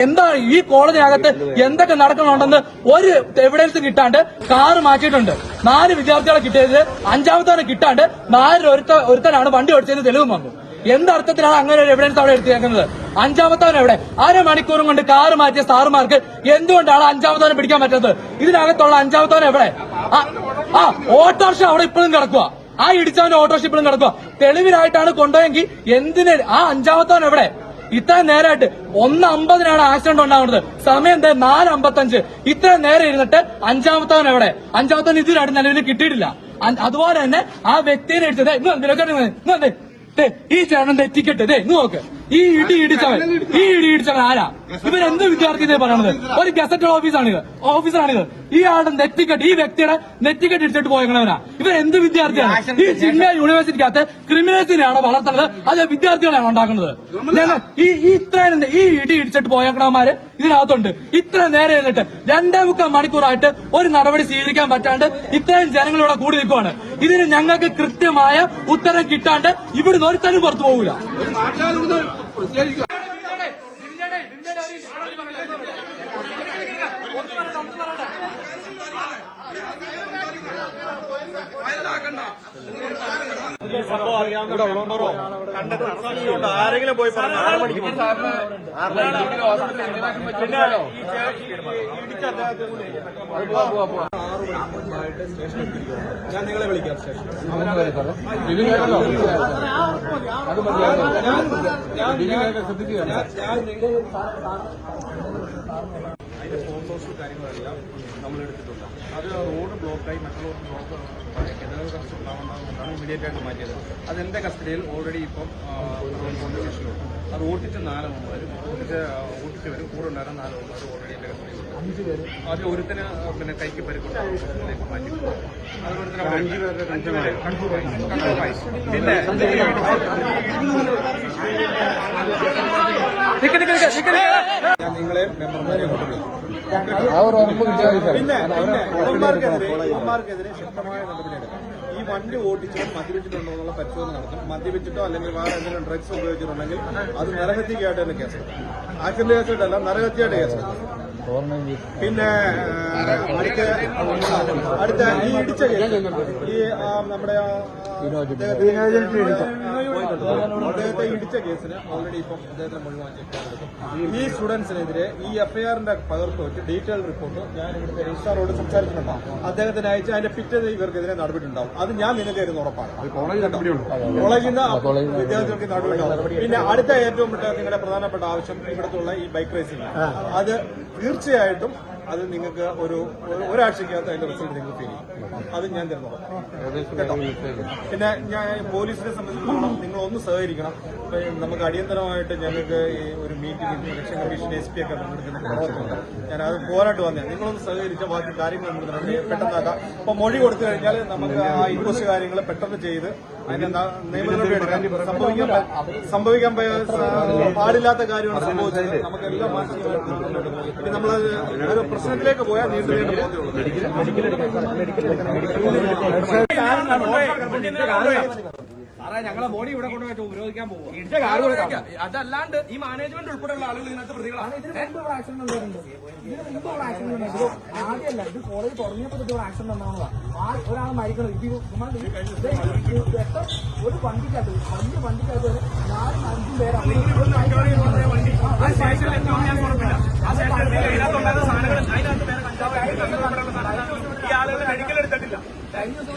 എന്താണ് ഈ കോളേജിനകത്ത് എന്തൊക്കെ നടക്കണുണ്ടെന്ന് ഒരു എവിഡൻസ് കിട്ടാണ്ട് കാറ് മാറ്റിയിട്ടുണ്ട്. 4 വിദ്യാർത്ഥികളെ കിട്ടിയത് 5ാമത്തവനെ കിട്ടാണ്ട് 4 ഒരുത്തനാണ് വണ്ടി ഓടിച്ചതിന് തെളിവും വന്നു. എന്തർത്ഥത്തിലാണ് അങ്ങനെ ഒരു എവിഡൻസ് അവിടെ എടുത്തേക്കുന്നത്? 5ാമത്തവൻ എവിടെ? അരമണിക്കൂറും കൊണ്ട് കാറ് മാറ്റിയ സാറുമാർക്ക് എന്തുകൊണ്ടാണ് 5ാമത്തവനെ പിടിക്കാൻ പറ്റുന്നത്? ഇതിനകത്തുള്ള 5ാമത്തവൻ എവിടെ? ഓട്ടോറിക്ഷ അവിടെ ഇപ്പോഴും കിടക്കുക. ആ ഇടിച്ചവന്റെ ഓട്ടോറിക്ഷ ഇപ്പോഴും കിടക്കുക. തെളിവിനായിട്ടാണ് കൊണ്ടുപോയെങ്കിൽ എന്തിന് ആ 5ാമത്തവൻ എവിടെ? ഇത്രയും നേരമായിട്ട് 1:50 ആക്സിഡന്റ് ഉണ്ടാകുന്നത്. സമയം 4:55. ഇത്രയും നേരം ഇരുന്നിട്ട് 5ാമത്തവൻ എവിടെ? 5ാമത്തവൻ ഇതിനായിട്ട് നിലവിൽ കിട്ടിയിട്ടില്ല. അതുപോലെ തന്നെ ആ വ്യക്തിനെ എടുത്തത് ഈ ചേട്ടന്റെ ടിക്കറ്റ് നോക്ക്. ഈ ഇടി ഇടിച്ചവൻ ആരാ? ഇവരെന്ത് വിദ്യാർത്ഥി പറയണത്? ഒരു ഗസറ്റഡ് ഓഫീസറാണിത്. ഈ ആളുടെ നെറ്റിക്കറ്റ്, ഈ വ്യക്തിയുടെ നെറ്റിക്കറ്റ് ഇടിച്ചിട്ട് പോയവനാ. ഇവരെന്ത് വിദ്യാർത്ഥിയാണ്? ഈ ജില്ലാ യൂണിവേഴ്സിറ്റിക്കകത്ത് ക്രിമിനൽസിനെയാണോ വളർത്തുന്നത്? അത് വിദ്യാർത്ഥികളെയാണ് ഉണ്ടാക്കുന്നത്. ഈ ഇടി ഇടിച്ചിട്ട് പോയവന്മാര് ഇതിനകത്തുണ്ട്. ഇത്ര നേരെ ഇരുന്നിട്ട് 2.25 മണിക്കൂറായിട്ട് ഒരു നടപടി സ്വീകരിക്കാൻ പറ്റാണ്ട് ഇത്രയും ജനങ്ങളിവിടെ കൂടി നിൽക്കുവാണ്. ഇതിന് ഞങ്ങൾക്ക് കൃത്യമായ ഉത്തരം കിട്ടാണ്ട് ഇവിടുന്ന് ഒരുത്തനും പുറത്തു പോകൂല. ആരെങ്കിലും പോയി ഞാൻ നിങ്ങളെ വിളിക്കാം. അതിന്റെ ഫോട്ടോസ് കാര്യങ്ങളെല്ലാം നമ്മൾ എടുത്തിട്ടുണ്ട്. അത് റോഡ് ബ്ലോക്കായി മറ്റുള്ള ബ്ലോക്ക് ഗതാഗത തടസ്സം ഉണ്ടാവുന്നതുകൊണ്ടാണ് ഇമീഡിയറ്റ് ആയിട്ട് മാറ്റിയത്. അത് എന്റെ കസ്റ്റഡിയിൽ ഓൾറെഡി ഇപ്പം സ്റ്റേഷനിലുണ്ട്. അത് ഓട്ടിച്ച 4 അമ്മമാരും ഓട്ടിച്ചവരും കൂടെ ഉണ്ടായിരുന്ന 4 അമ്മമാരും ഓൾറെഡി എന്റെ കസ്റ്റഡിയിലുണ്ട്. 5 പേര്. അതിൽ ഒരുത്തിന് പിന്നെ കൈക്ക് പരിക്കുണ്ട്, മാറ്റി. അതുപോലെ 5 പേരുടെ പിന്നെ ഞാൻ നിങ്ങളെ മെമ്പർമാരെ ഇവന്മാർക്കെതിരെ ശക്തമായ നടപടിയെടുക്കും. ഈ വണ്ടി ഓടിച്ചവർ മദ്യപിച്ചിട്ടുണ്ടോ എന്നുള്ള പരിശോധന നടത്തും. മദ്യപിച്ചിട്ടോ അല്ലെങ്കിൽ വേറെ എന്തെങ്കിലും ഡ്രഗ്സ് ഉപയോഗിച്ചിട്ടുണ്ടെങ്കിൽ അത് നരഹത്യയായിട്ട് തന്നെ കേസെടുക്കും. ആക്സിഡന്റ് കേസായിട്ടല്ല, നരഹത്യയായിട്ട് കേസെടുക്കും. പിന്നെ അടുത്ത ഈ ഇടിച്ച കേസ്, ഈ നമ്മുടെ അദ്ദേഹത്തെ ഇടിച്ച കേസിന് ഓൾറെഡി ഇപ്പം അദ്ദേഹത്തിന് മുഴുവൻ ചെക്ക്. ഈ സ്റ്റുഡൻസിനെതിരെ ഈ എഫ്ഐആറിന്റെ പകർപ്പ് വെച്ച് ഡീറ്റെയിൽ റിപ്പോർട്ട് ഞാൻ ഇവിടുത്തെ രജിസ്ട്രാറോട് സംസാരിച്ചിട്ടുണ്ടാവും. അദ്ദേഹത്തിന് അയച്ച് അതിന്റെ പിറ്റേന്ന് ഇവർക്കെതിരെ നടപടി ഉണ്ടാവും. അത് ഞാൻ നിങ്ങൾക്ക് തരുന്ന ഉറപ്പാണ്. കോളേജിൽ നിന്ന് വിദ്യാർത്ഥികൾക്ക് നടപടി ഉണ്ടാവും. പിന്നെ അടുത്ത ഏറ്റവും നിങ്ങളുടെ പ്രധാനപ്പെട്ട ആവശ്യം ഇവിടത്തുള്ള ഈ ബൈക്ക് റേസിംഗ്, അത് തീർച്ചയായിട്ടും അത് നിങ്ങൾക്ക് ഒരാഴ്ചക്കകത്ത് അതിന്റെ റിസൾട്ട് നിങ്ങൾക്ക് ഫീൽ ചെയ്യും. അത് ഞാൻ തരുന്നു. പിന്നെ ഞാൻ പോലീസിനെ സംബന്ധിച്ചിടത്തോളം നിങ്ങളൊന്ന് സഹകരിക്കണം. നമുക്ക് അടിയന്തരമായിട്ട് ഞങ്ങൾക്ക് ഈ ഒരു മീറ്റിംഗ് ഇലക്ഷൻ കമ്മീഷൻ SP ഒക്കെ പങ്കെടുക്കുന്ന പ്രവർത്തനമുണ്ട്. ഞാൻ അത് പോരാട്ട് വന്നേ. നിങ്ങളൊന്ന് സഹകരിച്ച ബാക്കി കാര്യങ്ങൾ നമുക്ക് പെട്ടെന്നാക്കാം. ഇപ്പൊ മൊഴി കൊടുത്തു കഴിഞ്ഞാൽ നമുക്ക് ആ ഇൻക്വസ്റ്റ് കാര്യങ്ങൾ പെട്ടെന്ന് ചെയ്ത് അതിന്റെ നിയമ നടപടി എടുക്കാൻ. സംഭവിക്കാൻ പാടില്ലാത്ത കാര്യമാണ് സംഭവിച്ചത്. നമുക്കെല്ലാം മാനസികമായിട്ട് ഇനി നമ്മളത് ഒരു പ്രശ്നത്തിലേക്ക് പോയാൽ നീണ്ടു ഞങ്ങളെ ബോഡി ഇവിടെ കൊണ്ടുപോയി ഉപയോഗിക്കാൻ പോകും. അതല്ലാണ്ട് ഈ മാനേജ്മെന്റ് ഉൾപ്പെടെയുള്ള ആളുകൾ ഇതിനകത്ത് പ്രതികളാണ്. ആദ്യമല്ല, ഇത് കോളേജ് തുടങ്ങിയപ്പോൾ ഒരു ആക്സിഡന്റ് ഉണ്ടാവുന്നതാണ്. ഒരാൾ മരിക്കണം. ഒരു വണ്ടിക്കകത്ത് വലിയ വണ്ടിക്കകത്ത് 4-5 പേരാണ്. ഈ ആളുകൾ മെഡിക്കൽ എടുത്തിട്ടില്ല. കഴിഞ്ഞ ദിവസം